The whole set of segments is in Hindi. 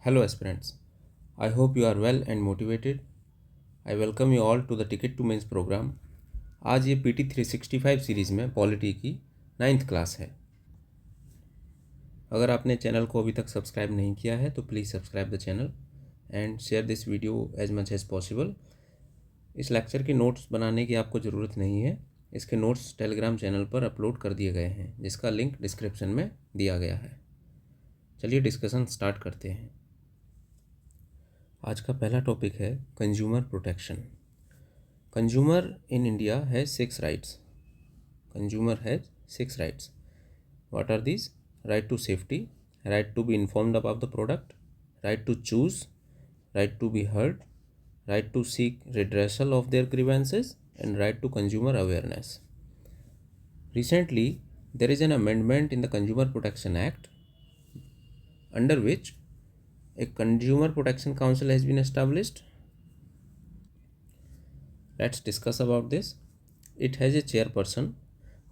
Hello aspirants, I hope you are well and motivated. I welcome you all to the Ticket to Mains program. आज ये PT 365 सीरीज़ में पॉलिटी की 9th क्लास है। अगर आपने चैनल को अभी तक सब्सक्राइब नहीं किया है तो please subscribe the channel and share this video as much as possible. इस लेक्चर के नोट्स बनाने की आपको ज़रूरत नहीं है। इसके नोट्स टेलीग्राम चैनल पर अपलोड कर दिए गए हैं जिसका लिंक डिस्क्रिप्शन में दिया गया है। चलिए डिस्कशन स्टार्ट करते हैं। आज का पहला टॉपिक है consumer protection. Consumer in India has 6 rights. Consumer has 6 rights. What are these? Right to safety, right to be informed about the product, right to choose, right to be heard, right to seek redressal of their grievances, and right to consumer awareness. Recently, there is an amendment in the Consumer Protection Act under which a Consumer Protection Council has been established. Let's discuss about this. It has a chairperson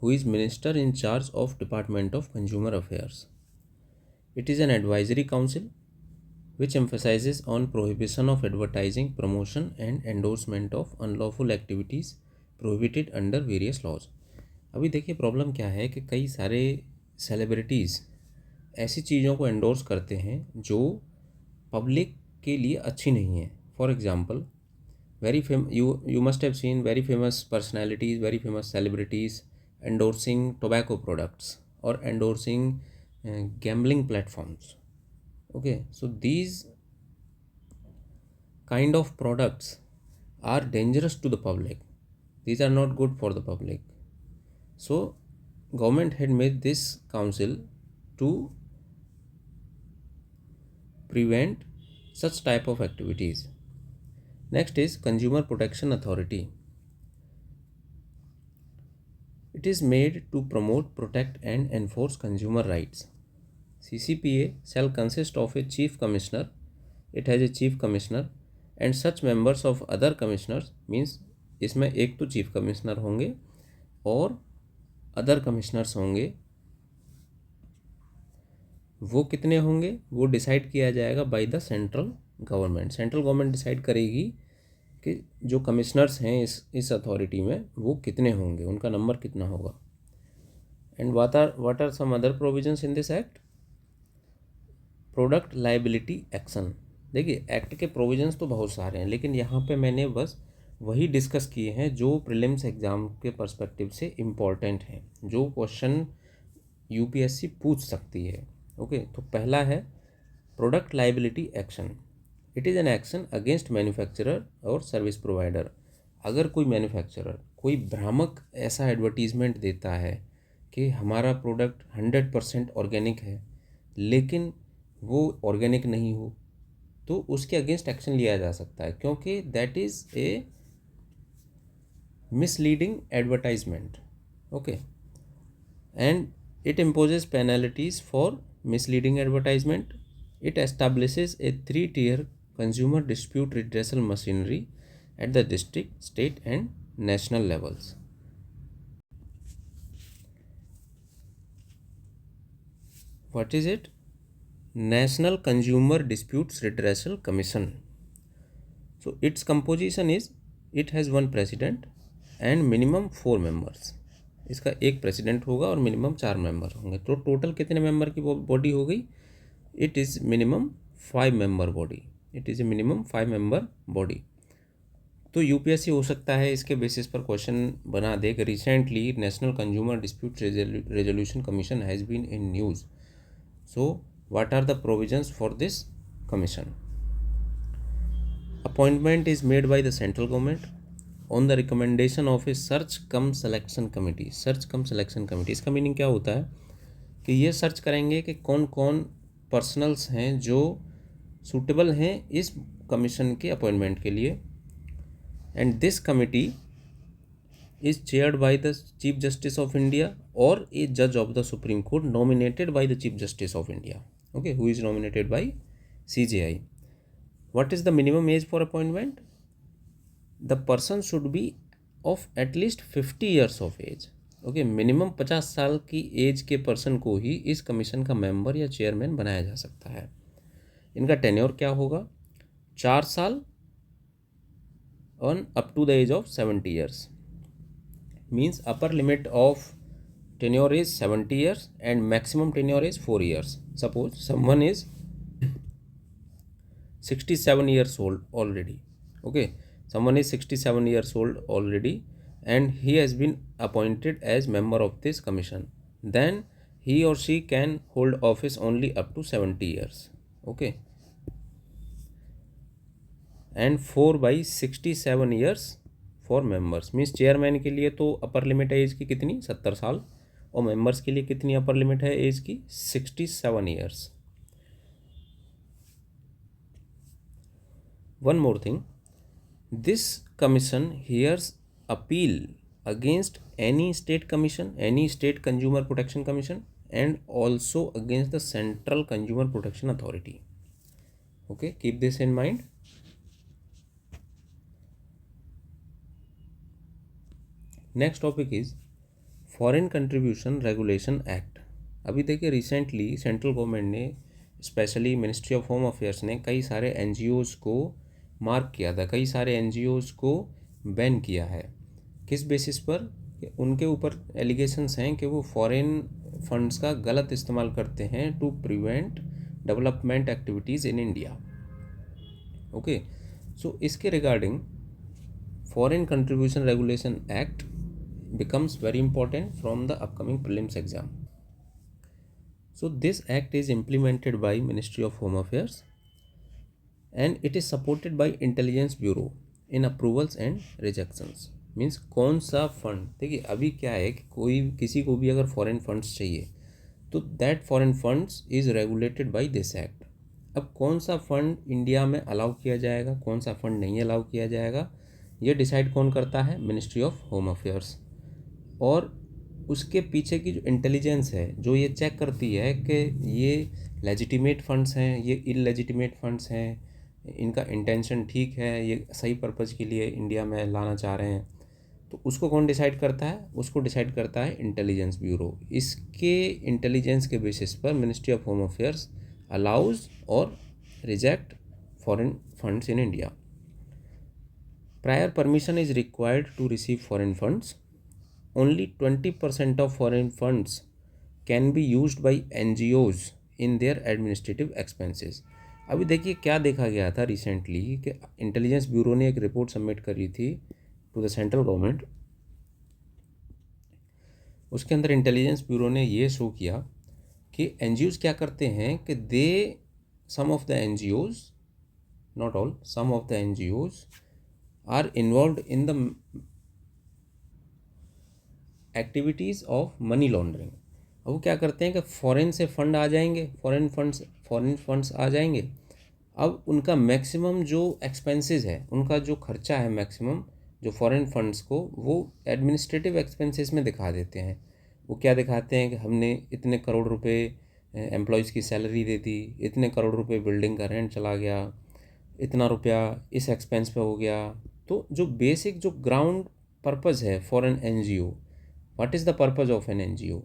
who is minister in charge of Department of Consumer Affairs. It is an advisory council which emphasizes on prohibition of advertising, promotion and endorsement of unlawful activities prohibited under various laws. अभी देखिए प्रॉब्लम क्या है कि कई सारे सेलिब्रिटीज़ ऐसी चीज़ों को एंडोर्स करते हैं जो पब्लिक के लिए अच्छी नहीं है. For example, you must have seen very famous personalities, very famous celebrities endorsing tobacco products or endorsing gambling platforms. Okay, so these kind of products are dangerous to the public. These are not good for the public. So government had made this council to prevent such type of activities. Next is Consumer Protection Authority. It is made to promote, protect and enforce consumer rights. CCPA shall consist of a chief commissioner. It has a chief commissioner and such members of other commissioners, means इसमें एक तो चीफ कमिश्नर होंगे और अदर कमिश्नर्स होंगे. वो कितने होंगे वो डिसाइड किया जाएगा bye the central government. Central government decide करेगी कि जो कमिश्नर्स हैं इस अथॉरिटी में वो कितने होंगे, उनका नंबर कितना होगा. And what are some other provisions in this act? Product liability action. देखिए एक्ट के प्रोविजंस तो बहुत सारे हैं लेकिन यहाँ पे मैंने बस वही डिस्कस किए हैं जो प्रीलिम्स एग्ज़ाम के पर्सपेक्टिव से इम्पॉर्टेंट हैं, जो क्वेश्चन यूपीएससी पूछ सकती है. ओके, तो पहला है product liability action. It is an action against manufacturer और सर्विस प्रोवाइडर. अगर कोई मैन्युफैक्चरर कोई भ्रामक ऐसा एडवर्टीज़मेंट देता है कि हमारा प्रोडक्ट 100% ऑर्गेनिक है लेकिन वो ऑर्गेनिक नहीं हो तो उसके अगेंस्ट एक्शन लिया जा सकता है क्योंकि that is a misleading advertisement. Okay, and it imposes penalties for misleading advertisement. It establishes a 3-tier consumer dispute redressal machinery at the district, state and national levels. What is it? National Consumer Disputes Redressal Commission. So its composition is, it has one president and minimum 4 members. इसका एक प्रेसिडेंट होगा और मिनिमम 4 मेंबर होंगे. तो टोटल कितने मेंबर की बॉडी हो गई? It is minimum 5 member body. It is A minimum 5 member body. तो यूपीएससी हो सकता है इसके बेसिस पर क्वेश्चन बना दे कि recently national consumer dispute resolution commission has been in news. So what are the provisions for this commission? Appointment is made by the central government on the recommendation of a search cum selection committee. Search cum selection committee, इसका मीनिंग क्या होता है कि ये सर्च करेंगे कि कौन कौन पर्सनल्स हैं जो सूटेबल हैं इस कमीशन के अपॉइंटमेंट के लिए. And this committee is chaired by the chief justice of India और ए जज of the supreme court nominated by the chief justice of India. Okay, who is nominated by CJI. What is the minimum age for appointment? The person should be of at least 50 years of age. Okay, minimum 50 साल की एज के पर्सन को ही इस कमीशन का मेंबर या चेयरमैन बनाया जा सकता है. इनका टेन्योर क्या होगा, 4 साल on up to the age of 70 years. Means upper limit of tenure is 70 years and maximum tenure is 4 years. Suppose someone is 67 years old already. Okay, someone is 67 years old already and he has been appointed as member of this commission. Then he or she can hold office only up to 70 years. Okay, and 4/67 years for members. Means chairman के लिए तो अपर लिमिट है एज की कितनी, 70 साल, और मेंबर्स के लिए कितनी अपर लिमिट है एज की, 67 years. One more thing, this commission hears appeal against any state commission, any state consumer protection commission, and also against the central consumer protection authority. Okay, keep this in mind. Next topic is foreign contribution regulation act. अभी देखिए रिसेंटली सेंट्रल गवर्नमेंट ने, specially ministry of home affairs ने कई सारे एनजीओज़ को मार्क किया था, कई सारे एनजीओज़ को बैन किया है. किस बेसिस पर, उनके ऊपर एलिगेशंस हैं कि वो फॉरेन फंड्स का गलत इस्तेमाल करते हैं to prevent development activities in India. Okay, so इसके regarding foreign contribution regulation act becomes very important from the upcoming prelims exam. So this act is implemented by Ministry of Home Affairs and it is supported by Intelligence Bureau in approvals and rejections. Means कौन सा फंड, देखिए अभी क्या है कि कोई किसी को भी अगर फॉरेन फंड्स चाहिए तो that foreign funds is regulated by this act. अब कौन सा फंड इंडिया में अलाउ किया जाएगा, कौन सा फंड नहीं अलाउ किया जाएगा, ये डिसाइड कौन करता है, मिनिस्ट्री ऑफ होम अफेयर्स. और उसके पीछे की जो इंटेलिजेंस है जो ये चेक करती है कि ये लेजिटिमेट फंड्स हैं, ये इललेजिटिमेट फंड्स हैं, इनका इंटेंशन ठीक है, ये सही पर्पज़ के लिए इंडिया में लाना चाह रहे हैं, तो उसको कौन डिसाइड करता है, उसको डिसाइड करता है इंटेलिजेंस ब्यूरो. इसके इंटेलिजेंस के बेसिस पर ministry of home affairs allows और reject foreign funds in India. Prior permission is required to receive foreign funds. Only 20% of foreign funds can be used by NGOs in their administrative expenses. अभी देखिए क्या देखा गया था रिसेंटली कि इंटेलिजेंस ब्यूरो ने एक रिपोर्ट सबमिट करी थी टू द सेंट्रल गवर्नमेंट. उसके अंदर इंटेलिजेंस ब्यूरो ने ये शो किया कि NGOs क्या करते हैं कि some of the NGOs, not all, some of the NGOs are involved in the activities of money laundering. अब वो क्या करते हैं कि फॉरेन से फंड आ जाएंगे, फॉरेन फंड्स आ जाएंगे. अब उनका मैक्सिमम जो एक्सपेंसेस है, उनका जो खर्चा है मैक्सिमम जो फॉरेन फंड्स को, वो एडमिनिस्ट्रेटिव एक्सपेंसेस में दिखा देते हैं. वो क्या दिखाते हैं कि हमने इतने करोड़ रुपए एम्प्लॉयज़ की सैलरी दे दी, इतने करोड़ रुपए बिल्डिंग का रेंट चला गया, इतना रुपया इस एक्सपेंस पे हो गया. तो जो बेसिक जो ग्राउंड पर्पज़ है for an NGO, what is the purpose of an NGO?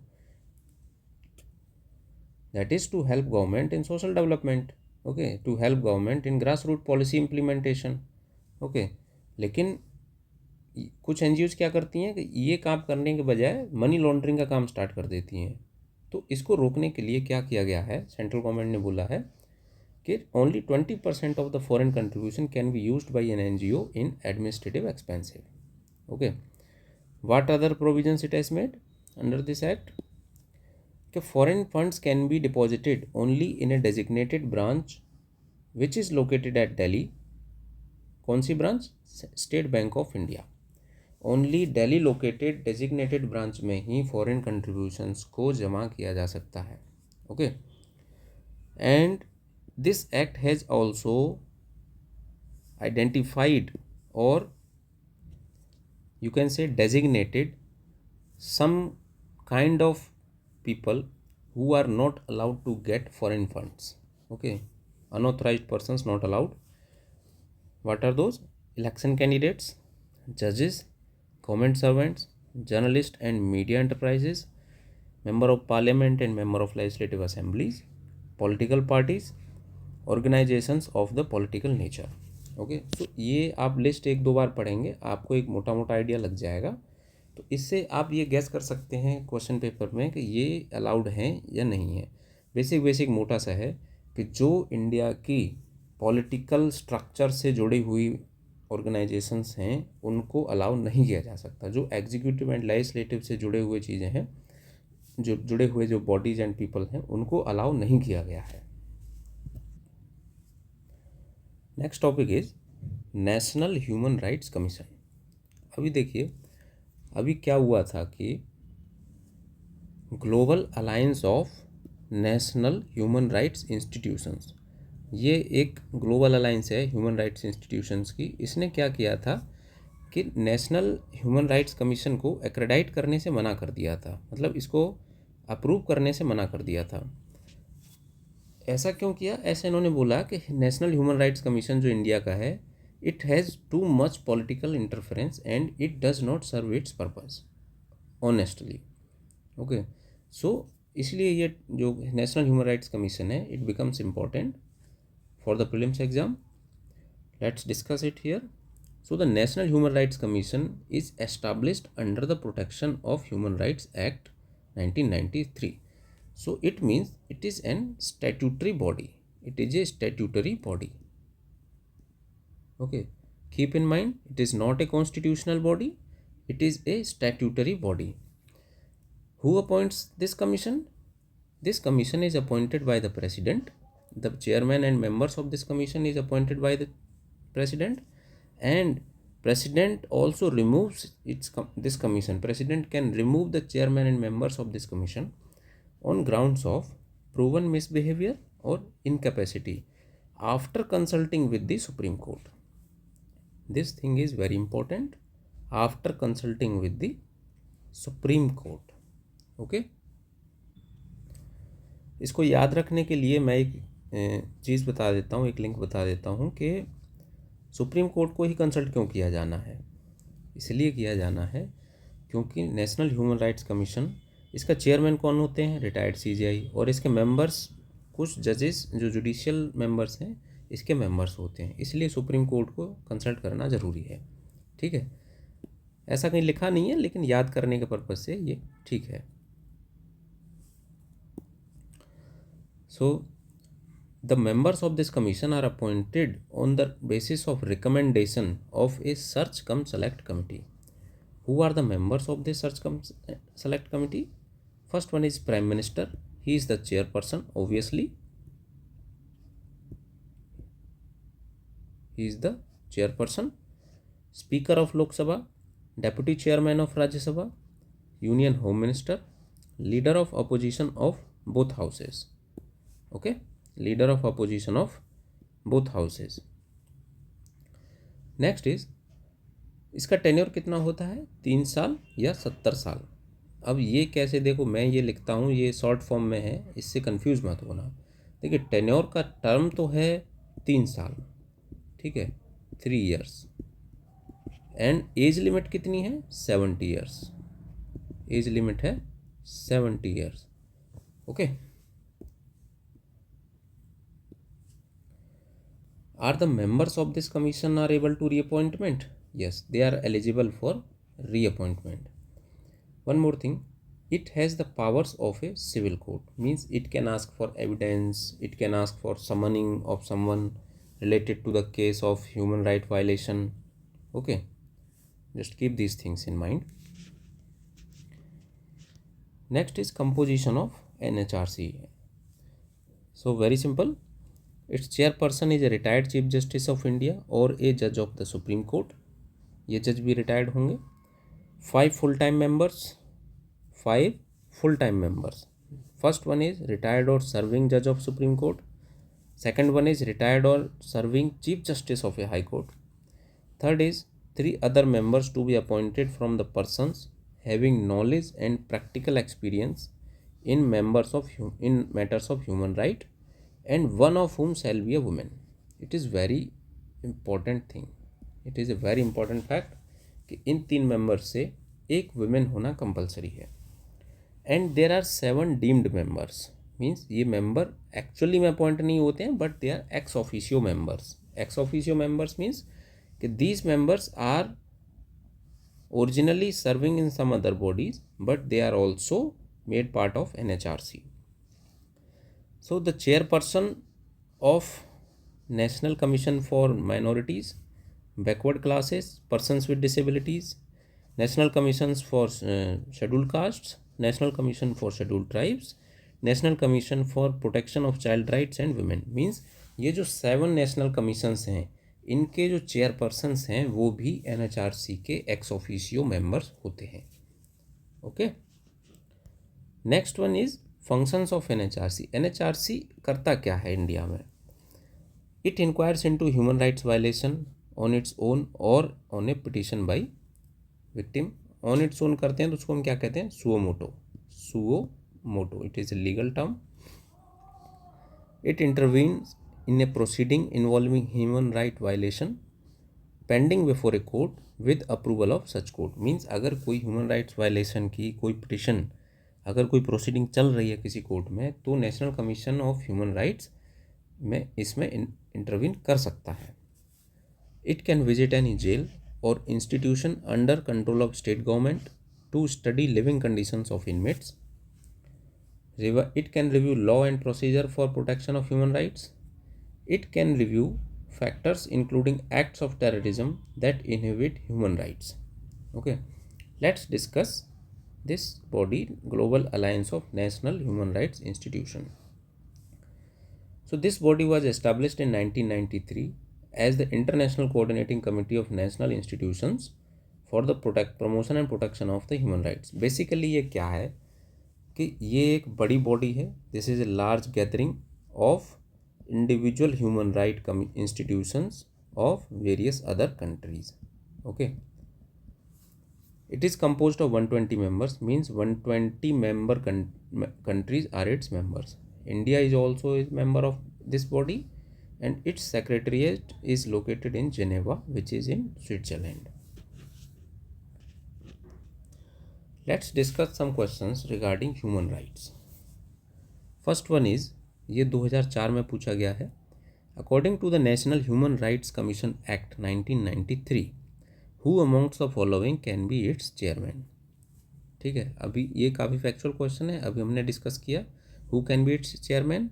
That is to help government in social development. Okay, to help government in grassroots policy implementation. Okay, लेकिन कुछ NGOs क्या करती हैं कि ये काम करने के बजाय मनी लॉन्ड्रिंग का काम स्टार्ट कर देती हैं. तो इसको रोकने के लिए क्या किया गया है, सेंट्रल गवर्नमेंट ने बोला है कि only 20% of the foreign contribution can be used by an NGO in administrative expenses. Okay. What other provisions it has made under this act? कि foreign funds can be deposited only in a designated branch which is located at Delhi. कौन सी branch, state bank of India. Only Delhi located designated branch में ही फॉरेन कंट्रीब्यूशंस को जमा किया जा सकता है. Okay, and this act has also identified और you can say designated some kind of people who are not allowed to get foreign funds. Okay, unauthorized persons not allowed. What are those? Election candidates, judges, government servants, journalists and media enterprises, member of parliament and member of legislative assemblies, political parties, organisations of the political nature. Okay, तो ये आप लिस्ट एक दो बार पढ़ेंगे, आपको एक मोटा मोटा आइडिया लग जाएगा। तो इससे आप ये गैस कर सकते हैं क्वेश्चन पेपर में कि ये अलाउड हैं या नहीं है। बेसिक मोटा सा है कि जो इंडिया की पॉलिटिकल स्ट्रक्चर से जुड़ी हुई ऑर्गेनाइजेशंस हैं उनको अलाउ नहीं किया जा सकता। जो एग्जीक्यूटिव एंड लेजिस्लेटिव से जुड़े हुए चीज़ें हैं, जो जुड़े हुए जो बॉडीज एंड पीपल हैं, उनको अलाउ नहीं किया गया है। Next topic is national human rights commission. अभी देखिए, अभी क्या हुआ था कि global alliance of national human rights institutions, ये एक ग्लोबल अलायंस है ह्यूमन राइट्स इंस्टीट्यूशंस की। इसने क्या किया था कि नेशनल ह्यूमन राइट्स कमीशन को एक्रेडाइट करने से मना कर दिया था, मतलब इसको अप्रूव करने से मना कर दिया था। ऐसा क्यों किया? ऐसा इन्होंने बोला कि नेशनल ह्यूमन राइट्स कमीशन जो इंडिया का है, it has too much political interference and it does not serve its purpose honestly. Okay, so इसलिए ये जो नेशनल ह्यूमन राइट्स कमीशन है, it becomes important for the prelims exam. Let's discuss it here. So the National Human Rights Commission is established under the Protection of Human Rights Act 1993. So it means it is an statutory body. It is a statutory body. Okay. Keep in mind, it is not a constitutional body. It is a statutory body. Who appoints this commission? This commission is appointed by the President. The chairman and members of this commission is appointed by the President. And President also removes this commission. President can remove the chairman and members of this commission on grounds of proven misbehavior or incapacity after consulting with the Supreme Court. This thing is very important, after consulting with the Supreme Court. Okay, इसको याद रखने के लिए मैं एक चीज़ बता देता हूँ, एक लिंक बता देता हूँ कि सुप्रीम कोर्ट को ही कंसल्ट क्यों किया जाना है। इसलिए किया जाना है क्योंकि नेशनल ह्यूमन राइट्स कमीशन, इसका चेयरमैन कौन होते हैं? रिटायर्ड सीजेआई, और इसके मेंबर्स कुछ जजेस जो जुडिशियल मेंबर्स हैं इसके मेंबर्स होते हैं। इसलिए सुप्रीम कोर्ट को कंसल्ट करना ज़रूरी है। ठीक है, ऐसा कहीं लिखा नहीं है, लेकिन याद करने के पर्पज़ से ये ठीक है। सो the members of this commission are appointed on the basis of recommendation of a search cum select committee. Who are the members of this search cum select committee? First one is Prime Minister. He is the chairperson, obviously. He is the chairperson. Speaker of Lok Sabha, Deputy Chairman of Rajya Sabha, Union Home Minister, Leader of Opposition of both houses. Okay, Leader of Opposition of both houses. Next is, इसका टेन्योर कितना होता है? 3 साल या 70 साल। अब ये कैसे, देखो मैं ये लिखता हूँ, ये शॉर्ट फॉर्म में है, इससे कंफ्यूज मत होना। देखिए, टेन्योर का टर्म तो है 3 साल, ठीक है, 3 years, एंड एज लिमिट कितनी है? 70 years। एज लिमिट है 70 years। Okay, Are the members of this commission are able to reappointment? Yes, they are eligible for reappointment. One more thing, it has the powers of a civil court, means it can ask for evidence, it can ask for summoning of someone related to the case of human right violation. Okay, just keep these things in mind. Next is composition of NHRC. So very simple. Its chairperson is a retired Chief Justice of India or a judge of the Supreme Court. ये जज भी रिटायर्ड होंगे। 5 full-time members, 5 full-time members. First one is retired or serving judge of Supreme Court. Second one is retired or serving Chief Justice of a High Court. Third is 3 other members to be appointed from the persons having knowledge and practical experience in matters of human right, and one of whom shall be a woman. It is very important thing, it is a very important fact कि इन 3 मेंबर्स से एक वुमेन होना कंपलसरी है। And there are 7 deemed members, means ये मेंबर एक्चुअली में अपॉइंट नहीं होते हैं, but they are ex officio members. Ex officio members means कि these members are originally serving in some other bodies, but they are also made part of NHRC. So the chairperson of National Commission for Minorities, Backward Classes, Persons with Disabilities, National Commissions for Scheduled Castes, National Commission for Scheduled Tribes, National Commission for Protection of Child Rights and Women. Means ये जो 7 नेशनल कमीशंस हैं, इनके जो चेयरपर्सन्स हैं वो भी NHRC के एक्स ऑफिशियो मेंबर्स होते हैं. Okay. Next one is functions of NHRC. NHRC करता क्या है इंडिया में? It inquires into human rights violation on its own और on a petition by victim. On its own करते हैं तो उसको हम क्या कहते हैं? Suo motu. It is a legal term. It intervenes in a proceeding involving human right violation pending before a court with approval of such court. Means अगर कोई human rights violation की कोई petition, अगर कोई proceeding चल रही है किसी कोर्ट में, तो national commission of human rights में इसमें इंटरवीन कर सकता है. It can visit any jail और institution under control of state government to study living conditions of inmates. It can review law and procedure for protection of human rights. It can review factors including acts of terrorism that inhibit human rights. Okay, let's discuss this body, Global Alliance of National Human Rights Institution. So this body was established in 1993 as the International Coordinating Committee of National Institutions for the promotion and protection of the human rights. Basically ये क्या है कि ये एक बड़ी बॉडी है. This is a large gathering of individual human right institutions of various other countries. Okay, it is composed of 120 members. Means 120 member countries are its members. India is also a member of this body and its secretariat is located in Geneva, which is in Switzerland. Let's discuss some questions regarding human rights. First one is, ये 2004 में पूछा गया है. According to the national human rights commission act 1993, who amongst the following can be its chairman. ठीक है, अभी ये काफ़ी फैक्चुअल क्वेश्चन है. अभी हमने डिस्कस किया who can be its chairman.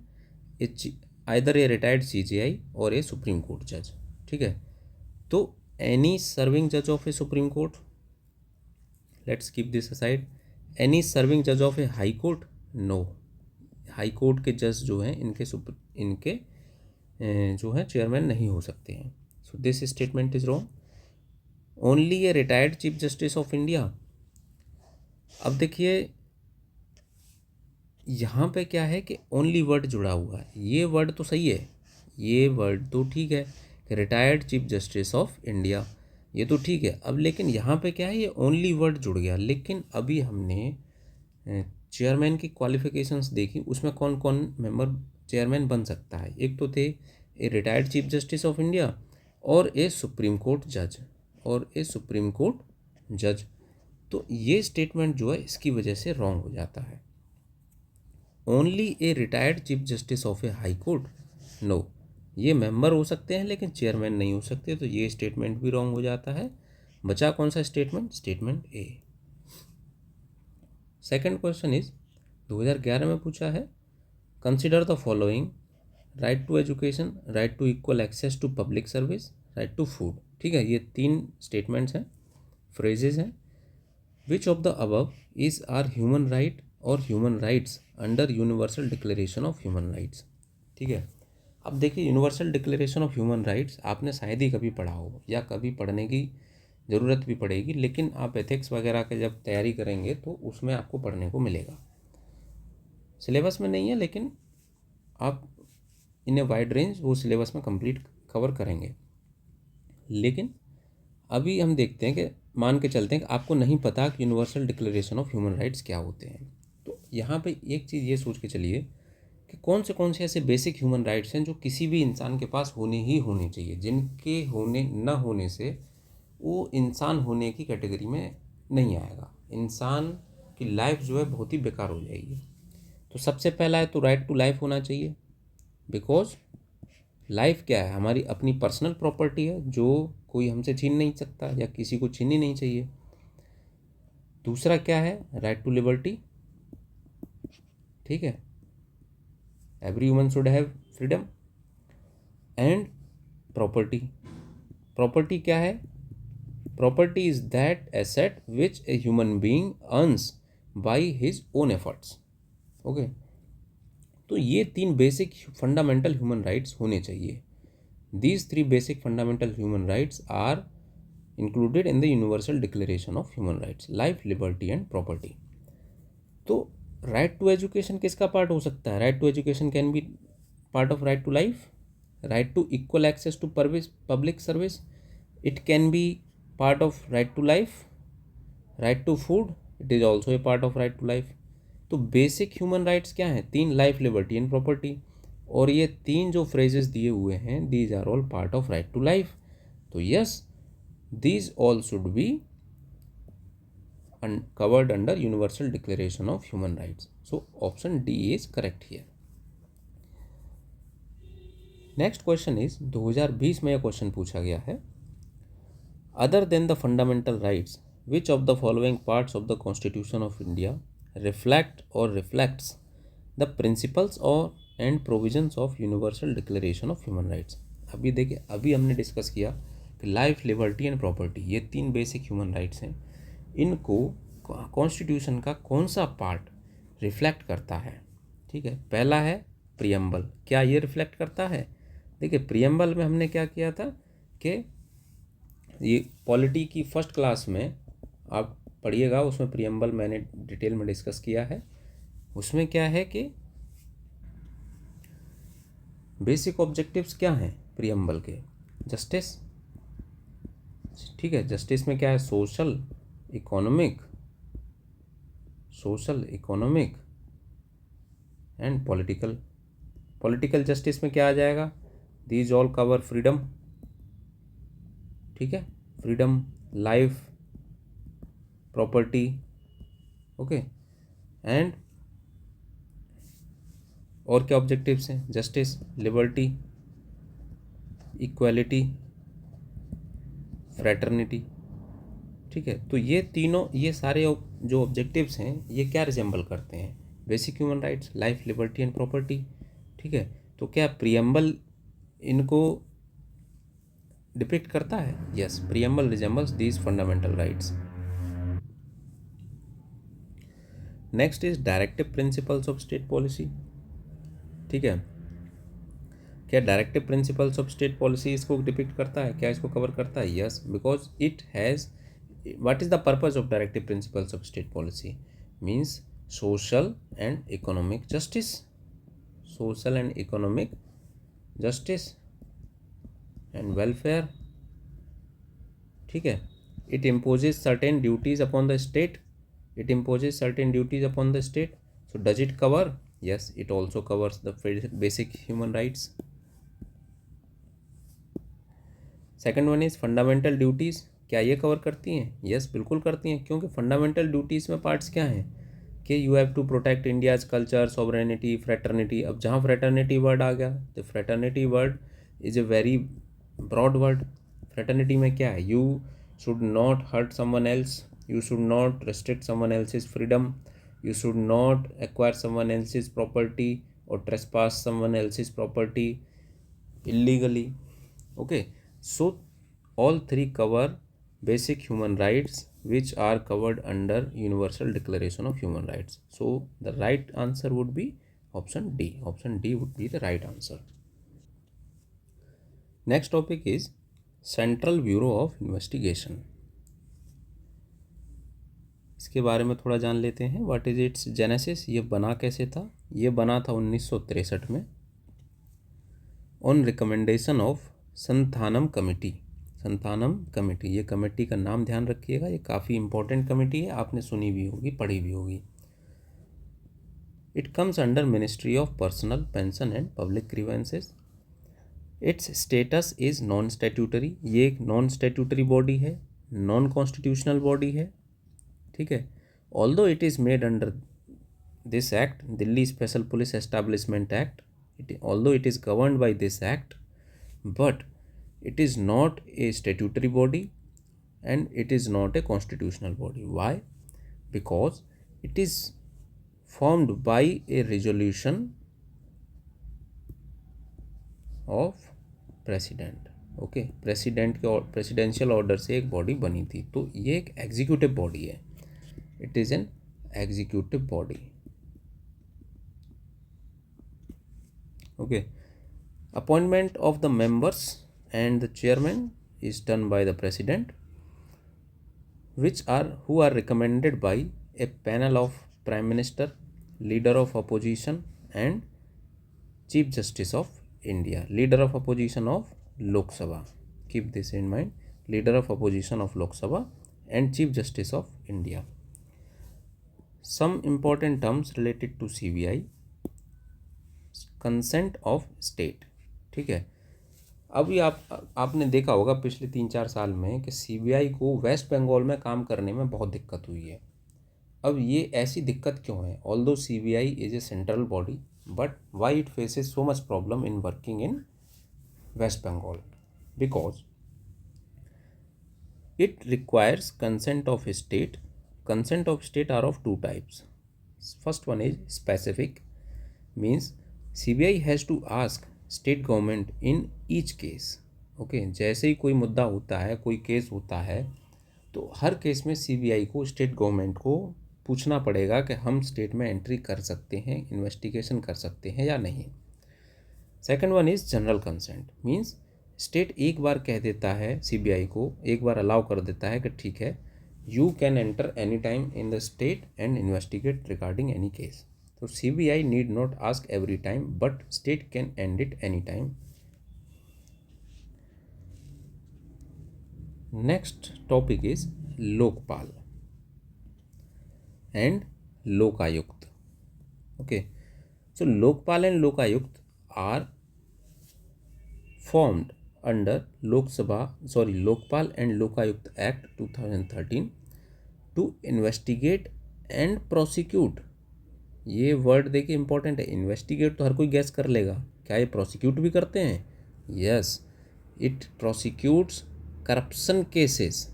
Either a retired CJI और ए सुप्रीम कोर्ट जज. ठीक है, तो एनी सर्विंग जज of a supreme court, let's keep this aside. Any serving जज of a high court, no. High court के जज जो हैं इनके जो है चेयरमैन नहीं हो सकते हैं. So this statement is wrong. Only a retired chief justice of India. अब देखिए यहाँ पे क्या है कि ओनली वर्ड जुड़ा हुआ है. ये वर्ड तो सही है, ये वर्ड तो ठीक है कि retired chief justice of India, ये तो ठीक है. अब लेकिन यहाँ पे क्या है, ये ओनली वर्ड जुड़ गया. लेकिन अभी हमने चेयरमैन की क्वालिफिकेशंस देखी, उसमें कौन कौन मेंबर चेयरमैन बन सकता है. एक तो थे ए retired chief justice of India और ए सुप्रीम कोर्ट जज तो ये स्टेटमेंट जो है इसकी वजह से रॉन्ग हो जाता है. Only a retired chief justice of a high court, no. ये मेंबर हो सकते हैं लेकिन चेयरमैन नहीं हो सकते, तो ये स्टेटमेंट भी रॉन्ग हो जाता है. बचा कौन सा statement? Statement A. Second question is 2011 में पूछा है. Consider the following: right to education, right to equal access to public service, right to food. ठीक है, ये 3 स्टेटमेंट्स हैं, फ्रेजेस हैं. Which of the above is are human right और human rights under universal declaration of human rights. ठीक है, अब देखिए universal declaration of human rights आपने शायद ही कभी पढ़ा हो या कभी पढ़ने की ज़रूरत भी पड़ेगी, लेकिन आप एथिक्स वगैरह के जब तैयारी करेंगे तो उसमें आपको पढ़ने को मिलेगा. सिलेबस में नहीं है लेकिन आप इन ए वाइड रेंज वो सिलेबस में कंप्लीट कवर करेंगे. लेकिन अभी हम देखते हैं कि मान के चलते हैं कि आपको नहीं पता कि universal declaration of human rights क्या होते हैं. तो यहाँ पे एक चीज़ ये सोच के चलिए कि कौन से ऐसे बेसिक ह्यूमन राइट्स हैं जो किसी भी इंसान के पास होने ही होने चाहिए, जिनके होने न होने से वो इंसान होने की कैटेगरी में नहीं आएगा, इंसान की लाइफ जो है बहुत ही बेकार हो जाएगी. तो सबसे पहला है तो राइट टू लाइफ होना चाहिए, बिकॉज लाइफ क्या है, हमारी अपनी पर्सनल प्रॉपर्टी है जो कोई हमसे छीन नहीं सकता या किसी को छीननी नहीं चाहिए। दूसरा क्या है, राइट टू लिबर्टी, ठीक है, every human should have freedom. And property, property क्या है, property is that asset which a human being earns by his own efforts. Okay, तो ये 3 बेसिक फंडामेंटल ह्यूमन राइट्स होने चाहिए। These 3 basic fundamental human rights are included in the universal declaration of human rights, life, liberty and property. तो राइट टू एजुकेशन किसका पार्ट हो सकता है, right to education can be part of right to life. Right to equal access to public service, it can be part of right to life. Right to food, it is also a part of right to life. तो बेसिक ह्यूमन राइट्स क्या हैं, 3, लाइफ, लिबर्टी एंड प्रॉपर्टी। और ये 3 जो फ्रेजेस दिए हुए हैं, these are all part of right to life. तो yes, these all should be covered under Universal Declaration of Human Rights. So option D is correct here. Next question is 2020 में यह क्वेश्चन पूछा गया है, other than the fundamental rights which of the following parts of the constitution of India reflect और रिफ्लेक्ट्स द प्रिंसिपल्स और and provisions of universal declaration of human rights. अभी देखिए, अभी हमने डिस्कस किया कि लाइफ, लिबर्टी एंड प्रॉपर्टी ये 3 बेसिक ह्यूमन राइट्स हैं, इनको कॉन्स्टिट्यूशन का कौन सा पार्ट रिफ्लेक्ट करता है। ठीक है, पहला है प्रियम्बल, क्या ये रिफ्लेक्ट करता है। देखिए, प्रियम्बल में हमने क्या किया था कि ये पॉलिटी की फर्स्ट क्लास में आप पढ़िएगा, उसमें प्रियम्बल मैंने डिटेल में डिस्कस किया है। उसमें क्या है कि बेसिक ऑब्जेक्टिव्स क्या हैं प्रियम्बल के, जस्टिस, ठीक है, जस्टिस में क्या है, social economic and political. Political justice में क्या आ जाएगा, दीज ऑल कवर फ्रीडम, ठीक है, freedom, life, property, okay, and और क्या ऑब्जेक्टिव्स हैं, जस्टिस, लिबर्टी, इक्वालिटी, फ्रैटर्निटी। ठीक है, तो ये तीनों, ये सारे जो ऑब्जेक्टिव्स हैं ये क्या रिजेंबल करते हैं, basic human rights, life, liberty and property. ठीक है, तो क्या प्रियम्बल इनको डिपिक्ट करता है, yes, preamble resembles these fundamental rights. Next is directive principles of state policy. ठीक है, क्या directive principles of state policy इसको डिपिक्ट करता है, क्या इसको कवर करता है, yes, because it has, what is the purpose of directive principles of state policy, means social and economic justice, social and economic justice and welfare। ठीक है, it imposes certain duties upon the state, so does it cover, yes, it also covers the basic human rights। Second one is fundamental duties, क्या ये कवर करती हैं, यस, बिल्कुल करती हैं, क्योंकि फंडामेंटल ड्यूटीज़ में पार्ट्स क्या हैं कि you have to protect India's culture, sovereignty, fraternity. अब जहाँ फ्रेटर्निटी वर्ड आ गया, तो fraternity word is a very broad word. Fraternity में क्या है, you should not hurt someone else, you should not restrict someone else's freedom, you should not acquire someone else's property or trespass someone else's property illegally। Okay, so all 3 cover basic human rights which are covered under Universal Declaration of Human Rights। So the right answer would be option D, option D would be the right answer। Next topic is Central Bureau of Investigation। इसके बारे में थोड़ा जान लेते हैं, व्हाट इज़ इट्स जेनेसिस, ये बना कैसे था। ये बना था 1963 में on recommendation of Santhanam committee. Santhanam committee, ये कमेटी का नाम ध्यान रखिएगा, ये काफ़ी इंपॉर्टेंट कमेटी है, आपने सुनी भी होगी, पढ़ी भी होगी। It comes under ministry of personal, pension and public grievances. It's status is non statutory, ये एक नॉन स्टैट्यूटरी बॉडी है, नॉन कॉन्स्टिट्यूशनल बॉडी है। ठीक है, although it is made under this act, Delhi Special Police Establishment Act, although it is governed by this act, but it is not a statutory body and it is not a constitutional body. Why? Because it is formed by a resolution of president. Okay, president के प्रेसिडेंशियल ऑर्डर से एक बॉडी बनी थी, तो ये एक एग्जीक्यूटिव बॉडी है. It is an executive body. Okay, appointment of the members and the chairman is done by the president, who are recommended by a panel of prime minister, leader of opposition and chief justice of India. Leader of opposition of Lok Sabha, keep this in mind, leader of opposition of Lok Sabha and chief justice of India. Some important terms related to CBI. Consent of state. ठीक है, अभी आपने देखा होगा पिछले 3-4 साल में कि सीबीआई को वेस्ट बंगाल में काम करने में बहुत दिक्कत हुई है. अब ये ऐसी दिक्कत क्यों है? Although CBI is a central body, but why it faces so much problem in working in West Bengal? Because it requires consent of state. Consent of state are of two types. First one is specific, means CBI has to ask state government in each case. Okay, जैसे ही कोई मुद्दा होता है, कोई केस होता है, तो हर केस में सीबीआई को स्टेट गवर्नमेंट को पूछना पड़ेगा कि हम स्टेट में एंट्री कर सकते हैं, इन्वेस्टिगेशन कर सकते हैं या नहीं. Second one is general consent, means state एक बार कह देता है सीबीआई को, एक बार अलाउ कर देता है कि ठीक है, you can enter anytime in the state and investigate regarding any case. So CBI need not ask every time, but state can end it anytime. Next topic is Lokpal and Lokayukt. Okay, so Lokpal and Lokayukt are formed under Lokpal and Lokayukt Act 2013 to investigate and prosecute. ये वर्ड देखिए इंपॉर्टेंट है. इन्वेस्टिगेट तो हर कोई गैस कर लेगा, क्या ये प्रोसिक्यूट भी करते हैं? Yes, it prosecutes corruption cases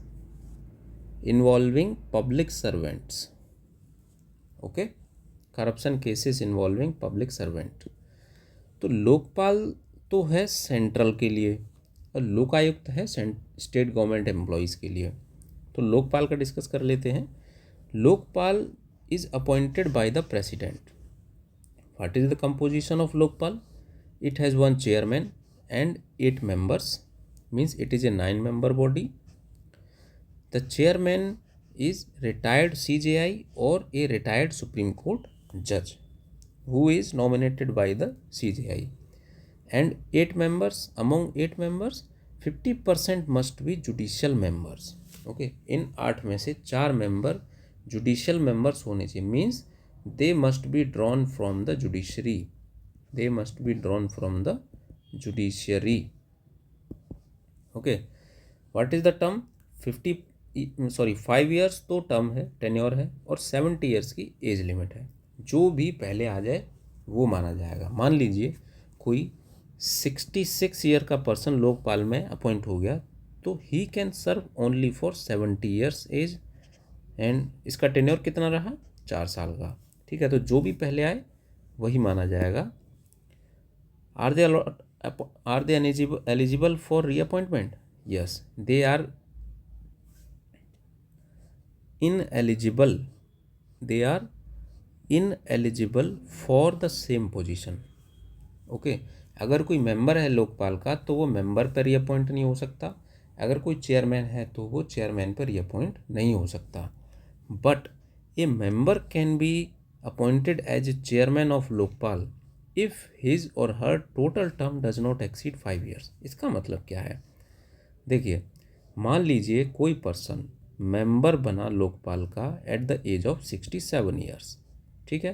involving public servants. Okay, corruption cases involving public servant. तो लोकपाल तो है सेंट्रल के लिए और लोकायुक्त है स्टेट गवर्नमेंट एम्प्लॉयज़ के लिए. तो लोकपाल का डिस्कस कर लेते हैं. Lokpal is appointed by the president. What is the composition of Lokpal? It has one chairman and 8 members, means it is A 9-member body. The chairman is retired CJI और ए रिटायर्ड सुप्रीम कोर्ट जज who is nominated by the CJI. And 8 members, among 8 members 50% must be judicial members. Okay, इन 8 में से 4 मेंबर जुडिशियल मेंबर्स होने चाहिए. Means they must be drawn from the judiciary. They must be drawn from the judiciary. Okay, what is the term? 5 years तो टर्म है, टेन्योर है, और 70 years की एज लिमिट है. जो भी पहले आ जाए वो माना जाएगा. मान लीजिए कोई 66 ईयर का पर्सन लोकपाल में अपॉइंट हो गया, तो he can serve only for 70 years age, and इसका टेन्योर कितना रहा? 4 साल का. ठीक है, तो जो भी पहले आए वही माना जाएगा. Are they eligible for reappointment? Yes, they are ineligible. They are ineligible for the same position. Okay, अगर कोई मेंबर है लोकपाल का तो वो मेंबर पर रीअपॉइंट नहीं हो सकता. अगर कोई चेयरमैन है तो वो चेयरमैन पर रीअपॉइंट नहीं हो सकता. But a member can be appointed as a chairman of Lokpal if his or her total term does not exceed 5 years. इसका मतलब क्या है? देखिए, मान लीजिए कोई पर्सन मेंबर बना लोकपाल का at the age of 67 years. ठीक है,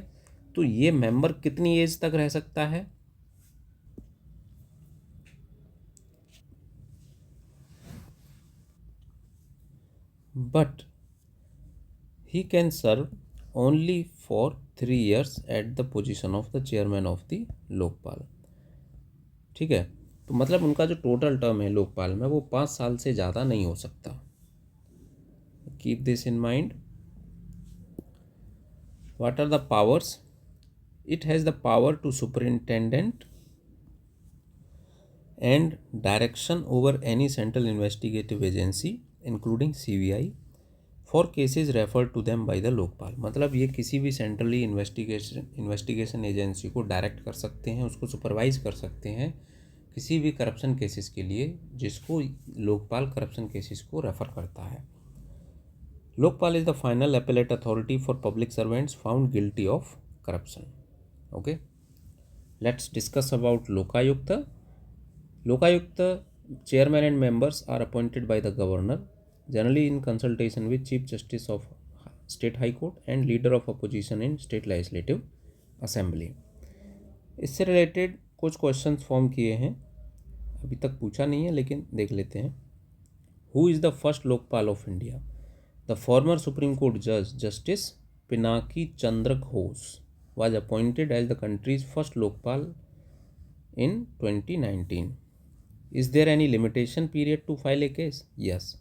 तो ये मेंबर कितनी एज तक रह सकता है? But he can serve only for 3 years at the position of the chairman of the Lokpal. ठीक है, तो मतलब उनका जो टोटल टर्म है लोकपाल में वो 5 साल से ज़्यादा नहीं हो सकता। Keep this in mind. What are the powers? It has the power to superintendent and direction over any central investigative agency including CBI for cases referred to them by the Lokpal. मतलब ये किसी भी सेंट्रली इन्वेस्टिगेशन एजेंसी को डायरेक्ट कर सकते हैं, उसको सुपरवाइज कर सकते हैं किसी भी करप्शन केसेस के लिए जिसको लोकपाल करप्शन केसेस को रेफर करता है। Lokpal is the final appellate authority for public servants found guilty of corruption. Okay, let's discuss about Lokayukta. Lokayukta chairman and members are appointed by the governor, generally in consultation with Chief Justice of State High Court and leader of opposition in State Legislative Assembly। इससे रिलेटेड कुछ क्वेश्चंस फॉर्म किए हैं, अभी तक पूछा नहीं है लेकिन देख लेते हैं। Who is the first Lokpal of India? The former supreme court जज justice Pinaki Chandra Ghosh was appointed as the country's first lokpal in 2019। Is there any limitation period to file a case? Yes.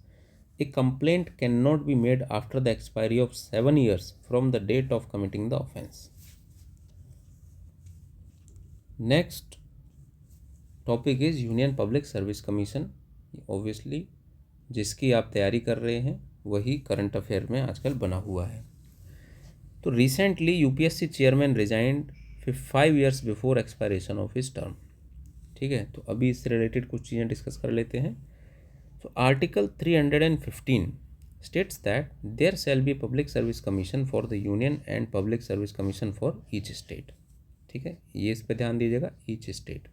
A complaint cannot be made after the expiry of 7 years from the date of committing the offence। Next topic is Union Public Service Commission। Obviously जिसकी आप तैयारी कर रहे हैं वही करंट अफेयर में आजकल बना हुआ है। तो recently UPSC chairman resigned 5 years before expiration of his term. ठीक है, तो अभी इससे रिलेटेड कुछ चीज़ें डिस्कस कर लेते हैं। तो article 315 states that there shall be public service commission for the union and public service commission for each state. ठीक है, ये इस पर ध्यान दीजिएगा, each state.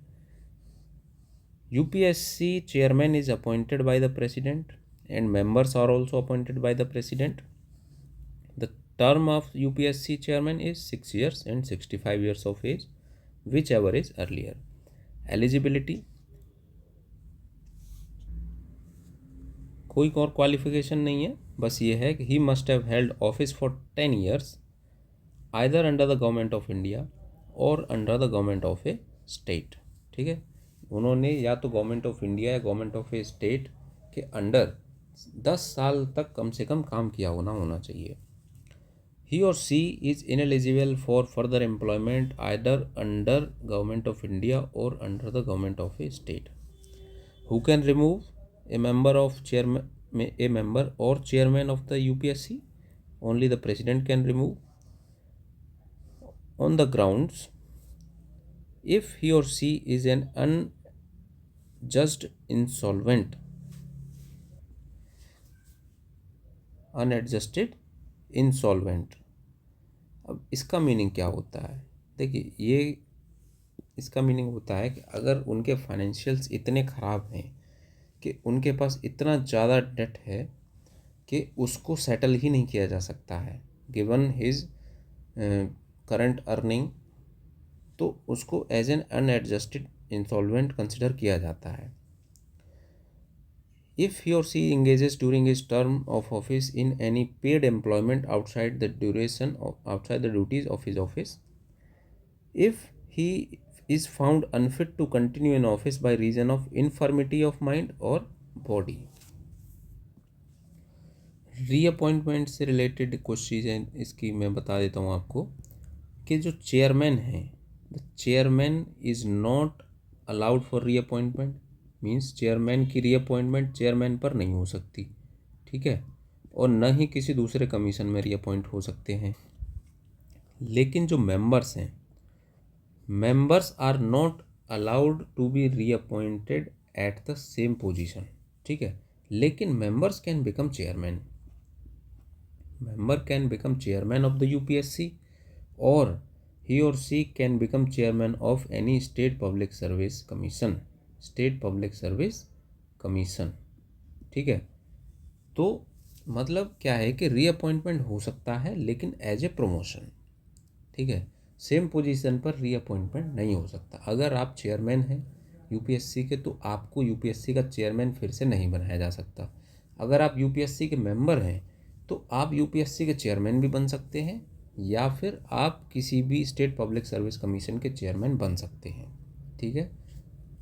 UPSC chairman is appointed by the president and members are also appointed by the president. The term of UPSC chairman is 6 years and 65 years of age, whichever is earlier। Eligibility, कोई और क्वालिफिकेशन नहीं है, बस ये है कि he must have held office for 10 years either under the government of India or under the government of a state. ठीक है, उन्होंने या तो गवर्नमेंट ऑफ इंडिया या गवर्नमेंट ऑफ ए स्टेट के अंडर 10 साल तक कम से कम काम किया होना चाहिए। He or she is ineligible for further employment either under Government of India or under the Government of a state। Who can remove a member or chairman of the UPSC? Only the president can remove on the grounds if he or she is an unadjusted insolvent। अब इसका मीनिंग क्या होता है? देखिए, ये इसका मीनिंग होता है कि अगर उनके फाइनेंशियल्स इतने ख़राब हैं कि उनके पास इतना ज़्यादा डेट है कि उसको सेटल ही नहीं किया जा सकता है गिवन हिज करंट अर्निंग, तो उसको as an unadjusted insolvent consider किया जाता है। If he or she engages during his term of office in any paid employment outside the duties of his office, if he is found unfit to continue in office by reason of infirmity of mind or body। Reappointment से रिलेटेड कुछ चीज़ें इसकी मैं बता देता हूँ आपको कि जो चेयरमैन हैं, the chairman is not allowed for reappointment. Means chairman की रीअपॉइंटमेंट चेयरमैन पर नहीं हो सकती। ठीक है, और न ही किसी दूसरे कमीशन में रीअपॉइंट हो सकते हैं। लेकिन जो मेंबर्स हैं, members are not allowed to be reappointed at the same position. ठीक है, लेकिन members can become chairman. Member can become chairman of the UPSC or he or she can become chairman of any state public service commission. State public service commission. ठीक है, तो मतलब क्या है कि रीअपॉइंटमेंट हो सकता है लेकिन एज ए प्रमोशन। ठीक है, सेम पोजीशन पर रीअपॉइंटमेंट नहीं हो सकता। अगर आप चेयरमैन हैं यूपीएससी के तो आपको यूपीएससी का चेयरमैन फिर से नहीं बनाया जा सकता। अगर आप यूपीएससी के मेंबर हैं तो आप यूपीएससी के चेयरमैन भी बन सकते हैं या फिर आप किसी भी स्टेट पब्लिक सर्विस कमीशन के चेयरमैन बन सकते हैं। ठीक है,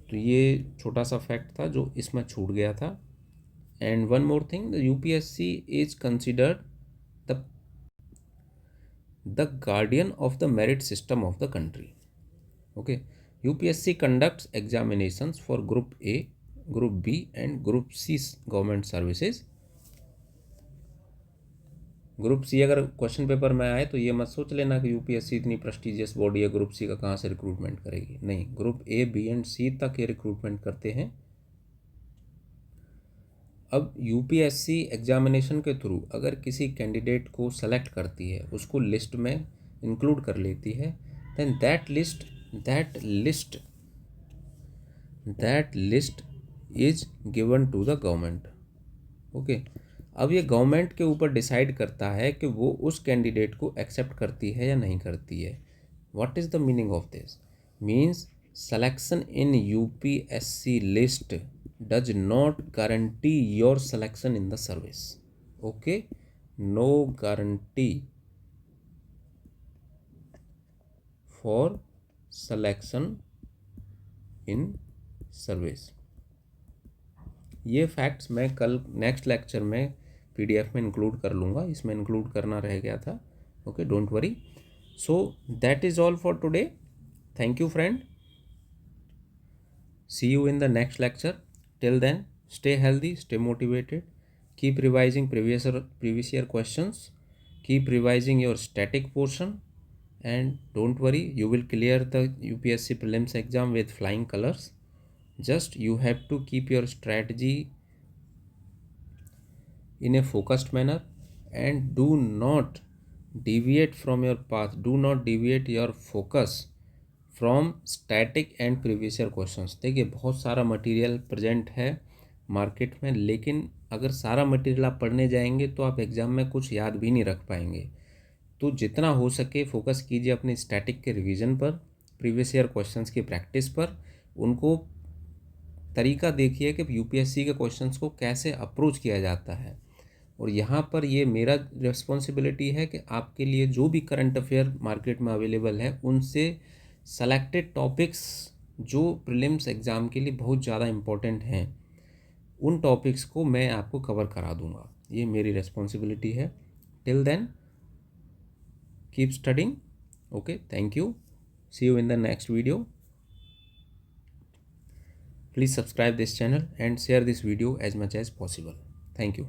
तो ये छोटा सा फैक्ट था जो इसमें छूट गया था। And one more thing, the UPSC is considered the guardian of the merit system of the country. Okay, UPSC conducts examinations for group A, group B and group C government services. Group C अगर क्वेश्चन पेपर में आए तो ये मत सोच लेना कि यूपीएससी इतनी प्रेस्टिजियस बॉडी है, ग्रुप सी का कहाँ से रिक्रूटमेंट करेगी। नहीं, ग्रुप ए, बी एंड सी तक ये रिक्रूटमेंट करते हैं। अब यूपीएससी एग्जामिनेशन के थ्रू अगर किसी कैंडिडेट को सेलेक्ट करती है, उसको लिस्ट में इंक्लूड कर लेती है, then that list is given to the government. Okay, अब ये गवर्नमेंट के ऊपर डिसाइड करता है कि वो उस कैंडिडेट को एक्सेप्ट करती है या नहीं करती है। What is the meaning of this? Means selection in UPSC list does not guarantee your selection in the service. Okay, no guarantee for selection in service. ये फैक्ट्स मैं कल नेक्स्ट लेक्चर में PDF में इंक्लूड कर लूँगा, इसमें इंक्लूड करना रह गया था। Okay, don't worry. So that is all for today. Thank you friend. See you in the next lecture. Till then, stay healthy, stay motivated. Keep revising previous year questions. Keep revising your static portion. And don't worry, you will clear the UPSC prelims exam with flying colors. Just you have to keep your strategy in a focused manner and do not deviate from your path. Do not deviate your focus from static and previous year questions. देखिए, बहुत सारा मटेरियल प्रेजेंट है मार्केट में, लेकिन अगर सारा मटेरियल आप पढ़ने जाएंगे तो आप एग्ज़ाम में कुछ याद भी नहीं रख पाएंगे। तो जितना हो सके फोकस कीजिए अपने स्टैटिक के रिवीजन पर, प्रीवियस ईयर क्वेश्चंस की प्रैक्टिस पर। उनको तरीका देखिए कि यूपीएससी के क्वेश्चंस को कैसे अप्रोच किया जाता है। और यहाँ पर ये मेरा रिस्पॉन्सिबिलिटी है कि आपके लिए जो भी करंट अफेयर मार्केट में अवेलेबल है, उनसे सेलेक्टेड टॉपिक्स जो प्रीलिम्स एग्ज़ाम के लिए बहुत ज़्यादा इम्पोर्टेंट हैं, उन टॉपिक्स को मैं आपको कवर करा दूंगा। ये मेरी रिस्पॉन्सिबिलिटी है। Till then, keep studying. Okay, thank you. See you in the next video. Please subscribe this channel and share this video as much as possible. Thank you.